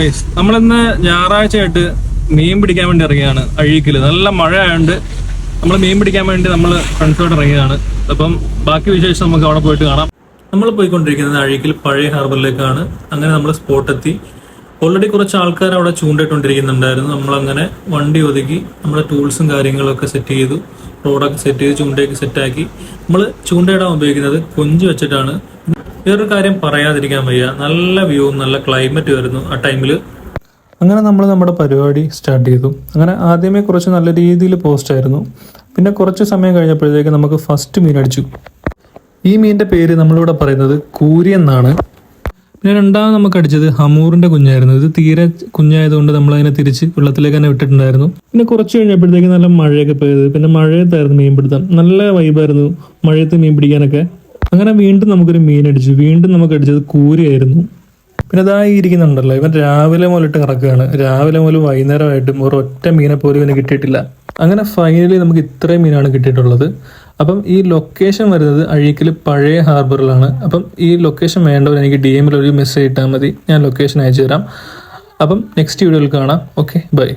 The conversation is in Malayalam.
ഗൈസ്, നമ്മളിന്ന് ഞായറാഴ്ചയായിട്ട് മീൻ പിടിക്കാൻ വേണ്ടി ഇറങ്ങിയാണ്. അഴീക്കില് നല്ല മഴ ആയതുകൊണ്ട് നമ്മൾ മീൻ പിടിക്കാൻ വേണ്ടി നമ്മൾ ഫ്രണ്ട്സോട് ഇറങ്ങിയതാണ്. അപ്പം ബാക്കി വിശേഷം നമുക്ക് അവിടെ പോയിട്ട് കാണാം. നമ്മൾ പോയിക്കൊണ്ടിരിക്കുന്നത് അഴീക്കിൽ പഴയ ഹാർബറിലേക്കാണ്. അങ്ങനെ നമ്മൾ സ്പോട്ടെത്തി. ഓൾറെഡി കുറച്ച് ആൾക്കാർ അവിടെ ചൂണ്ടയിട്ടുകൊണ്ടിരിക്കുന്നുണ്ടായിരുന്നു. നമ്മളങ്ങനെ വണ്ടി ഒതുക്കി നമ്മുടെ ടൂൾസും കാര്യങ്ങളൊക്കെ സെറ്റ് ചെയ്തു, റോഡൊക്കെ സെറ്റ് ചെയ്ത് ചൂണ്ടയൊക്കെ സെറ്റാക്കി. നമ്മൾ ചൂണ്ടയിടാൻ ഉപയോഗിക്കുന്നത് കൊഞ്ച് വെച്ചിട്ടാണ്. വേറൊരു കാര്യം പറയാതിരിക്കാൻ വയ്യ, നല്ല വ്യൂവും നല്ല ക്ലൈമറ്റ് വരുന്നു ആ ടൈമിൽ. അങ്ങനെ നമ്മൾ നമ്മുടെ പരിപാടി സ്റ്റാർട്ട് ചെയ്തു. അങ്ങനെ ആദ്യമേ കുറച്ച് നല്ല രീതിയിൽ പോസ്റ്റ് ആയിരുന്നു. പിന്നെ കുറച്ച് സമയം കഴിഞ്ഞപ്പോഴത്തേക്ക് നമുക്ക് ഫസ്റ്റ് മീൻ അടിച്ചു. ഈ മീനിൻ്റെ പേര് നമ്മളിവിടെ പറയുന്നത് കൂരി എന്നാണ്. പിന്നെ രണ്ടാമത് നമുക്ക് അടിച്ചത് ഹമൂറിൻ്റെ കുഞ്ഞായിരുന്നു. ഇത് തീരെ കുഞ്ഞായതുകൊണ്ട് നമ്മളതിനെ തിരിച്ച് വെള്ളത്തിലേക്ക് തന്നെ വിട്ടിട്ടുണ്ടായിരുന്നു. പിന്നെ കുറച്ച് കഴിഞ്ഞപ്പോഴത്തേക്ക് നല്ല മഴയൊക്കെ പെയ്തത്. പിന്നെ മഴയത്തായിരുന്നു മീൻ പിടുത്തം. നല്ല വൈബായിരുന്നു മഴയത്ത് മീൻ പിടിക്കാനൊക്കെ. അങ്ങനെ വീണ്ടും നമുക്കൊരു മീൻ അടിച്ചു. വീണ്ടും നമുക്ക് അടിച്ചത് കൂരിയായിരുന്നു. പിന്നെ ഇതായി ഇരിക്കുന്നുണ്ടല്ലോ, ഇവൻ രാവിലെ മുതലിട്ട് കറക്കുകയാണ്. രാവിലെ മുതൽ വൈകുന്നേരമായിട്ടും ഒരൊറ്റ മീനെ പോലും ഇവന് കിട്ടിയിട്ടില്ല. അങ്ങനെ ഫൈനലി നമുക്ക് ഇത്രയും മീനാണ് കിട്ടിയിട്ടുള്ളത്. അപ്പം ഈ ലൊക്കേഷൻ വരുന്നത് അഴീക്കിൽ പഴയ ഹാർബറിലാണ്. അപ്പം ഈ ലൊക്കേഷൻ വേണ്ടവർ എനിക്ക് DM-ൽ ഒരു മെസ്സേജ് ഇട്ടാൽ മതി, ഞാൻ ലൊക്കേഷൻ അയച്ചു തരാം. അപ്പം നെക്സ്റ്റ് വീഡിയോയിൽ കാണാം. Okay, by.